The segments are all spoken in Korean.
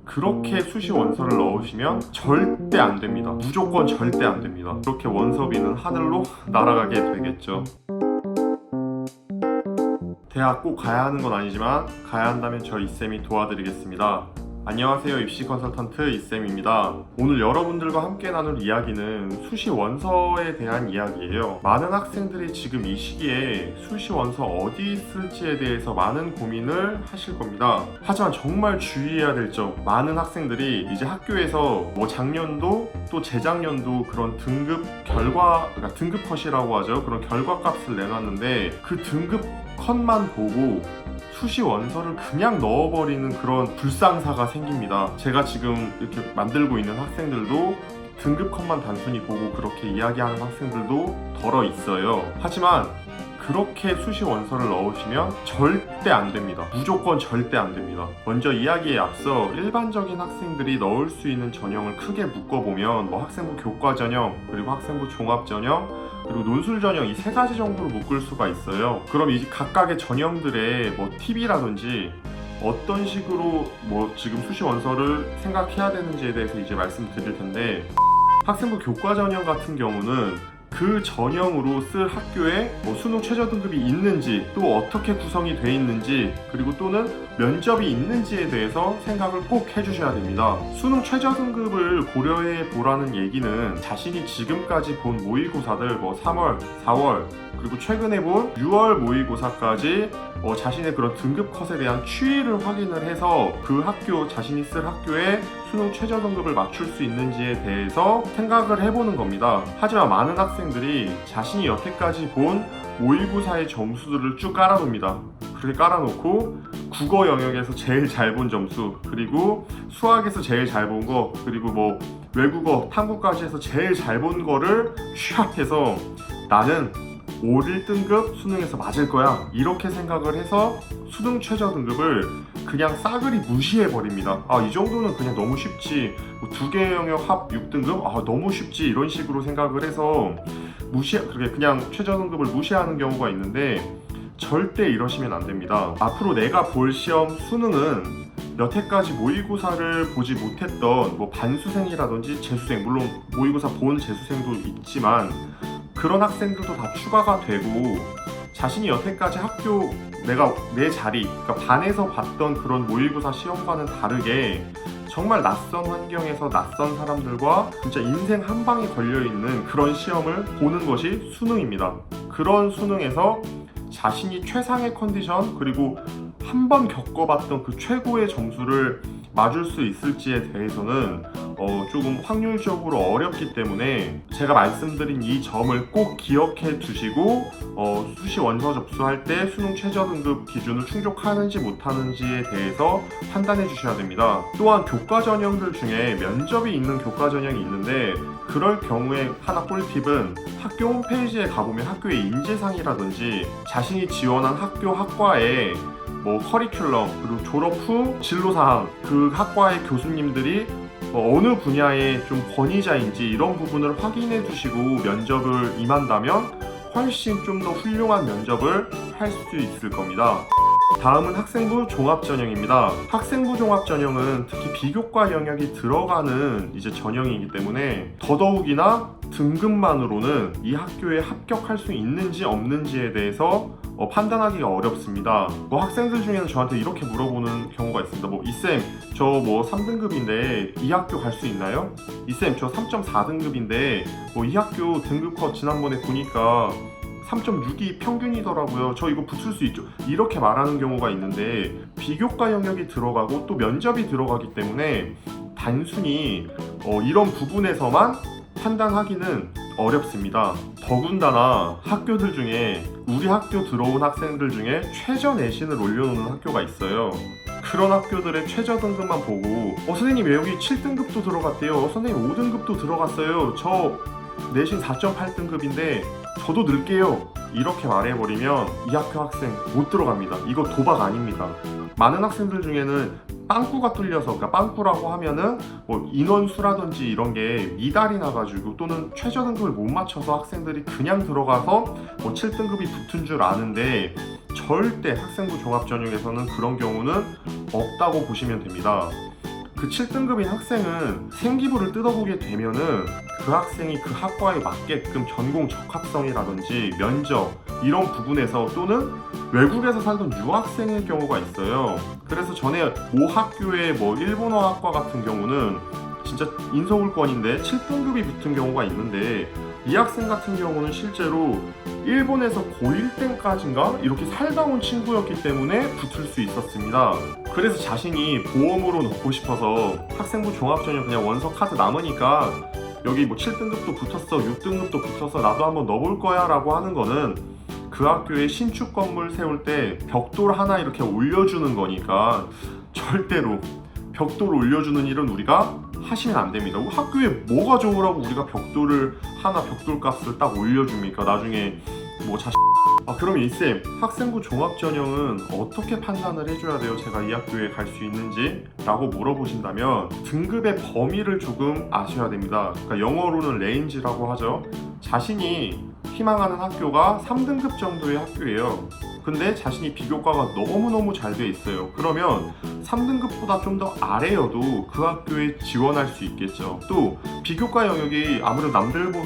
그렇게 수시 원서를 넣으시면 절대 안 됩니다. 무조건 절대 안 됩니다. 그렇게 원서비는 하늘로 날아가게 되겠죠. 대학 꼭 가야 하는 건 아니지만 가야 한다면 저 이쌤이 도와드리겠습니다. 안녕하세요. 입시 컨설턴트 이쌤입니다. 오늘 여러분들과 함께 나눌 이야기는 수시 원서에 대한 이야기예요. 많은 학생들이 지금 이 시기에 수시 원서 어디 쓸지에 대해서 많은 고민을 하실 겁니다. 하지만 정말 주의해야 될 점, 많은 학생들이 이제 학교에서 작년도 또 재작년도 그런 등급 결과, 그러니까 등급 컷이라고 하죠. 그런 결과값을 내놨는데 그 등급 컷만 보고 수시 원서를 그냥 넣어버리는 그런 불상사가 생깁니다. 제가 지금 이렇게 만들고 있는 학생들도 등급 컷만 단순히 보고 그렇게 이야기하는 학생들도 덜어 있어요. 하지만 그렇게 수시 원서를 넣으시면 절대 안 됩니다. 무조건 절대 안 됩니다. 먼저 이야기에 앞서 일반적인 학생들이 넣을 수 있는 전형을 크게 묶어보면 학생부 교과 전형, 그리고 학생부 종합 전형, 그리고 논술 전형 이 세 가지 정도로 묶을 수가 있어요. 그럼 이 각각의 전형들의 팁이라든지 어떤 식으로 지금 수시 원서를 생각해야 되는지에 대해서 이제 말씀드릴 텐데, 학생부 교과 전형 같은 경우는 그 전형으로 쓸 학교에 수능 최저 등급이 있는지, 또 어떻게 구성이 돼 있는지, 그리고 또는 면접이 있는지에 대해서 생각을 꼭 해주셔야 됩니다. 수능 최저 등급을 고려해 보라는 얘기는 자신이 지금까지 본 모의고사들 3월, 4월, 그리고 최근에 본 6월 모의고사까지 자신의 그런 등급 컷에 대한 추이를 확인을 해서 그 학교, 자신이 쓸 학교에 수능 최저 등급을 맞출 수 있는지에 대해서 생각을 해보는 겁니다. 하지만 많은 학생들이 자신이 여태까지 본 모의고사의 점수들을 쭉 깔아놓습니다. 그렇게 깔아놓고 국어 영역에서 제일 잘 본 점수, 그리고 수학에서 제일 잘 본 거, 그리고 외국어, 탐구까지 해서 제일 잘 본 거를 취합해서 나는 올 1등급 수능에서 맞을 거야, 이렇게 생각을 해서 수능 최저 등급을 그냥 싸그리 무시해버립니다. 이 정도는 그냥 너무 쉽지, 2개 영역 합 6등급? 너무 쉽지, 이런 식으로 생각을 해서 그냥 최저 등급을 무시하는 경우가 있는데, 절대 이러시면 안 됩니다. 앞으로 내가 볼 시험 수능은 여태까지 모의고사를 보지 못했던 반수생이라든지 재수생, 물론 모의고사 본 재수생도 있지만 그런 학생들도 다 추가가 되고, 자신이 여태까지 학교, 내 자리, 그러니까 반에서 봤던 그런 모의고사 시험과는 다르게 정말 낯선 환경에서 낯선 사람들과 진짜 인생 한 방에 걸려있는 그런 시험을 보는 것이 수능입니다. 그런 수능에서 자신이 최상의 컨디션, 그리고 한 번 겪어봤던 그 최고의 점수를 맞을 수 있을지에 대해서는 조금 확률적으로 어렵기 때문에 제가 말씀드린 이 점을 꼭 기억해 두시고 수시 원서 접수할 때 수능 최저 등급 기준을 충족하는지 못하는지에 대해서 판단해 주셔야 됩니다. 또한 교과 전형들 중에 면접이 있는 교과 전형이 있는데, 그럴 경우에 하나 꿀팁은 학교 홈페이지에 가보면 학교의 인재상이라든지 자신이 지원한 학교 학과에 커리큘럼, 그리고 졸업 후 진로사항, 그 학과의 교수님들이 어느 분야의 좀 권위자인지 이런 부분을 확인해 주시고 면접을 임한다면 훨씬 좀 더 훌륭한 면접을 할 수 있을 겁니다. 다음은 학생부 종합전형입니다. 학생부 종합전형은 특히 비교과 영역이 들어가는 이제 전형이기 때문에 더더욱이나 등급만으로는 이 학교에 합격할 수 있는지 없는지에 대해서 판단하기가 어렵습니다. 학생들 중에는 저한테 이렇게 물어보는 경우가 있습니다. 이쌤, 저 3등급인데 이 학교 갈 수 있나요? 이쌤, 저 3.4등급인데 이 학교 등급컷 지난번에 보니까 3.6이 평균이더라고요. 저 이거 붙을 수 있죠? 이렇게 말하는 경우가 있는데, 비교과 영역이 들어가고 또 면접이 들어가기 때문에 단순히 이런 부분에서만 판단하기는 어렵습니다. 더군다나 학교들 중에, 우리 학교 들어온 학생들 중에 최저 내신을 올려놓는 학교가 있어요. 그런 학교들의 최저 등급만 보고 선생님 왜 여기 7등급도 들어갔대요, 선생님 5등급도 들어갔어요, 저 내신 4.8등급인데 저도 넣을게요, 이렇게 말해버리면 이 학교 학생 못 들어갑니다. 이거 도박 아닙니다. 많은 학생들 중에는 빵꾸가 뚫려서, 그러니까 빵꾸라고 하면은 인원수라든지 이런 게 미달이 나가지고 또는 최저 등급을 못 맞춰서 학생들이 그냥 들어가서 7등급이 붙은 줄 아는데, 절대 학생부 종합전형에서는 그런 경우는 없다고 보시면 됩니다. 그 7등급인 학생은 생기부를 뜯어보게 되면은 그 학생이 그 학과에 맞게끔 전공 적합성이라든지 면접 이런 부분에서 또는 외국에서 살던 유학생일 경우가 있어요. 그래서 전에 모 학교의 뭐 일본어학과 같은 경우는 진짜 인서울권인데 7등급이 붙은 경우가 있는데, 이 학생 같은 경우는 실제로 일본에서 고1 때까지인가 이렇게 살다 온 친구였기 때문에 붙을 수 있었습니다. 그래서 자신이 보험으로 넣고 싶어서 학생부 종합전형 그냥 원서 카드 남으니까 여기 뭐 7등급도 붙었어, 6등급도 붙었어, 나도 한번 넣어볼 거야 라고 하는 거는 그 학교에 신축 건물 세울 때 벽돌 하나 이렇게 올려주는 거니까 절대로 벽돌을 올려주는 일은 우리가 하시면 안 됩니다. 학교에 뭐가 좋으라고 우리가 벽돌을 하나 벽돌 값을 딱 올려줍니까? 나중에 뭐 그럼 이쌤, 학생부 종합전형은 어떻게 판단을 해줘야 돼요? 제가 이 학교에 갈 수 있는지? 라고 물어보신다면 등급의 범위를 조금 아셔야 됩니다. 그러니까 영어로는 레인지라고 하죠. 자신이 희망하는 학교가 3등급 정도의 학교예요. 근데 자신이 비교과가 너무너무 잘 돼 있어요. 그러면 3등급보다 좀 더 아래여도 그 학교에 지원할 수 있겠죠. 또 비교과 영역이 아무래도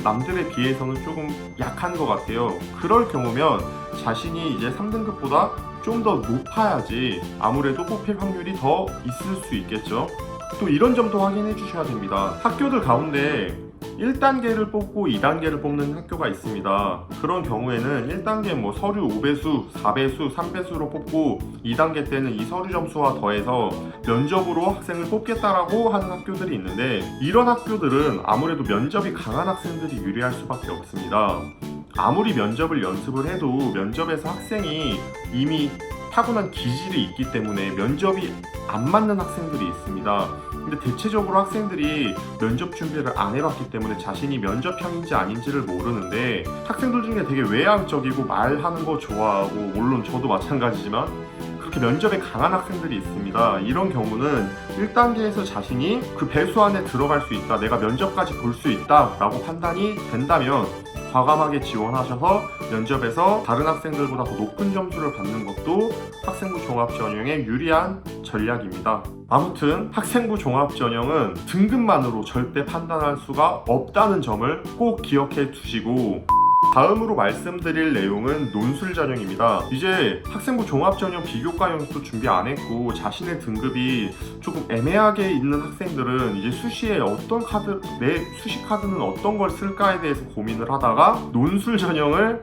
남들에 비해서는 조금 약한 것 같아요. 그럴 경우면 자신이 이제 3등급보다 좀 더 높아야지 아무래도 뽑힐 확률이 더 있을 수 있겠죠. 또 이런 점도 확인해 주셔야 됩니다. 학교들 가운데 1단계를 뽑고 2단계를 뽑는 학교가 있습니다. 그런 경우에는 1단계 뭐 서류 5배수, 4배수, 3배수로 뽑고 2단계 때는 이 서류 점수와 더해서 면접으로 학생을 뽑겠다라고 하는 학교들이 있는데, 이런 학교들은 아무래도 면접이 강한 학생들이 유리할 수밖에 없습니다. 아무리 면접을 연습을 해도 면접에서 학생이 이미 타고난 기질이 있기 때문에 면접이 안 맞는 학생들이 있습니다. 근데 대체적으로 학생들이 면접 준비를 안 해봤기 때문에 자신이 면접형인지 아닌지를 모르는데, 학생들 중에 되게 외향적이고 말하는 거 좋아하고, 물론 저도 마찬가지지만 그렇게 면접에 강한 학생들이 있습니다. 이런 경우는 1단계에서 자신이 그 배수 안에 들어갈 수 있다, 내가 면접까지 볼 수 있다 라고 판단이 된다면 과감하게 지원하셔서 면접에서 다른 학생들보다 더 높은 점수를 받는 것도 학생부 종합전형의 유리한 전략입니다. 아무튼 학생부 종합전형은 등급만으로 절대 판단할 수가 없다는 점을 꼭 기억해 두시고, 다음으로 말씀드릴 내용은 논술 전형입니다. 이제 학생부 종합전형 비교과 영역도 준비 안 했고 자신의 등급이 조금 애매하게 있는 학생들은 이제 수시에 어떤 카드, 내 수시 카드는 어떤 걸 쓸까에 대해서 고민을 하다가 논술 전형을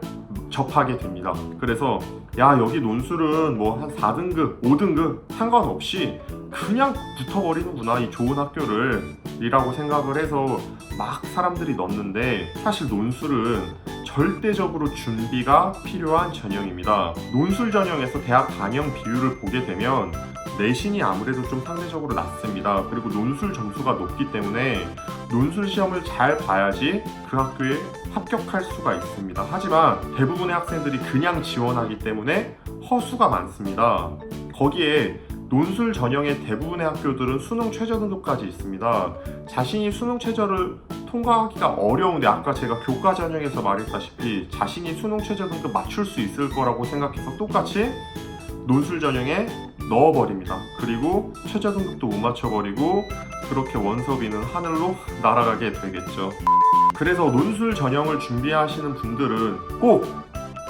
접하게 됩니다. 그래서 야, 여기 논술은 뭐 한 4등급, 5등급 상관없이 그냥 붙어버리는구나, 이 좋은 학교를 이라고 생각을 해서 막 사람들이 넣는데, 사실 논술은 절대적으로 준비가 필요한 전형입니다. 논술 전형에서 대학 반영 비율을 보게 되면 내신이 아무래도 좀 상대적으로 낮습니다. 그리고 논술 점수가 높기 때문에 논술 시험을 잘 봐야지 그 학교에 합격할 수가 있습니다. 하지만 대부분의 학생들이 그냥 지원하기 때문에 허수가 많습니다. 거기에 논술 전형의 대부분의 학교들은 수능 최저 등급까지 있습니다. 자신이 수능 최저를 통과하기가 어려운데, 아까 제가 교과 전형에서 말했다시피 자신이 수능 최저 등급 맞출 수 있을 거라고 생각해서 똑같이 논술 전형에 넣어버립니다. 그리고 최저 등급도 못 맞춰버리고 그렇게 원서비는 하늘로 날아가게 되겠죠. 그래서 논술 전형을 준비하시는 분들은 꼭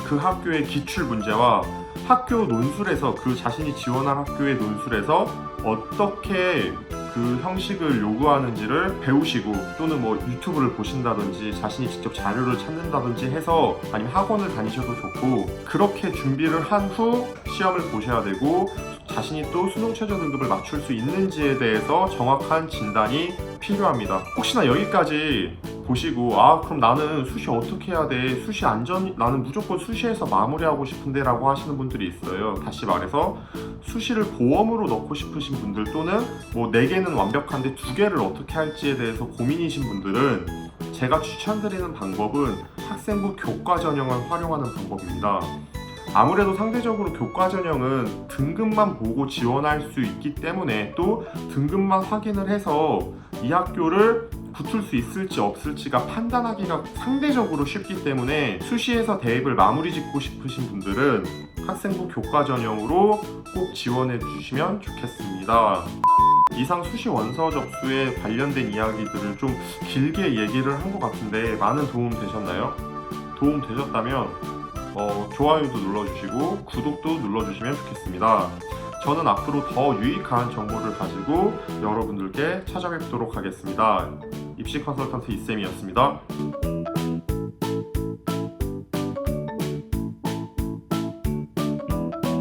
그 학교의 기출 문제와 학교 논술에서, 그 자신이 지원할 학교의 논술에서 어떻게 그 형식을 요구하는지를 배우시고, 또는 뭐 유튜브를 보신다든지 자신이 직접 자료를 찾는다든지 해서, 아니면 학원을 다니셔도 좋고, 그렇게 준비를 한 후 시험을 보셔야 되고, 자신이 또 수능 최저 등급을 맞출 수 있는지에 대해서 정확한 진단이 필요합니다. 혹시나 여기까지 보시고 그럼 나는 수시 어떻게 해야 돼? 수시 나는 무조건 수시에서 마무리하고 싶은데 라고 하시는 분들이 있어요. 다시 말해서 수시를 보험으로 넣고 싶으신 분들, 또는 뭐 4개는 완벽한데 2개를 어떻게 할지에 대해서 고민이신 분들은 제가 추천드리는 방법은 학생부 교과 전형을 활용하는 방법입니다. 아무래도 상대적으로 교과 전형은 등급만 보고 지원할 수 있기 때문에, 또 등급만 확인을 해서 이 학교를 붙을 수 있을지 없을지가 판단하기가 상대적으로 쉽기 때문에, 수시에서 대입을 마무리 짓고 싶으신 분들은 학생부 교과 전형으로 꼭 지원해 주시면 좋겠습니다. 이상 수시 원서 접수에 관련된 이야기들을 좀 길게 얘기를 한 것 같은데 많은 도움 되셨나요? 도움 되셨다면 좋아요도 눌러주시고 구독도 눌러주시면 좋겠습니다. 저는 앞으로 더 유익한 정보를 가지고 여러분들께 찾아뵙도록 하겠습니다. 입시 컨설턴트 이쌤이었습니다.